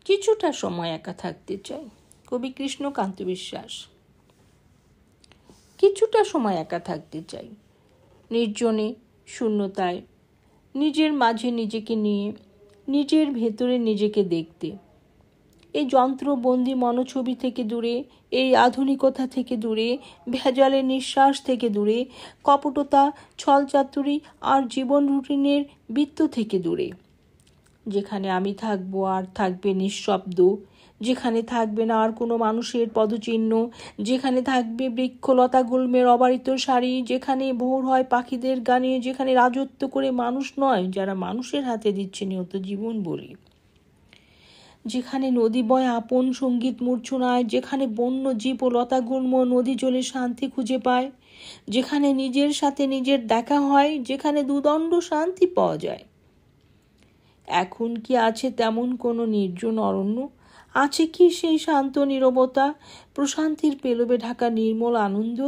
কিছুটা সময় একা থাকতে চাই। কবি কৃষ্ণকান্ত বিশ্বাস। কিছুটা সময় একা থাকতে চাই, নির্জনে, শূন্যতায়, নিজের মাঝে নিজেকে নিয়ে, নিজের ভেতরে নিজেকে দেখতে। এই যন্ত্রবন্দি মনোছবি থেকে দূরে, এই আধুনিকতা থেকে দূরে, ভেজালের নিঃশ্বাস থেকে দূরে, কপটতা, ছলচাতুরি আর জীবন রুটিনের বৃত্ত থেকে দূরে। যেখানে আমি থাকবো আর থাকবে নিঃশব্দ, যেখানে থাকবে না আর কোনো মানুষের পদচিহ্ন, যেখানে থাকবে বৃক্ষলতা গুল্মের অবারিত সারি, যেখানে ভোর হয় পাখিদের গানে, যেখানে রাজত্ব করে মানুষ নয় যারা মানুষের হাতে দিচ্ছে নিয়ত জীবন বলি, যেখানে নদী বয় আপন সঙ্গীত মূর্ছনায়, যেখানে বন্য জীব ও লতাগুল্ম নদী জলে শান্তি খুঁজে পায়, যেখানে নিজের সাথে নিজের দেখা হয়, যেখানে দুদণ্ড শান্তি পাওয়া যায়। এখন কি আছে তেমন কোনো নির্জন অরণ্য? আছে কি সেই শান্ত নীরবতা, প্রশান্তির পেলবে ঢাকা নির্মল আনন্দ?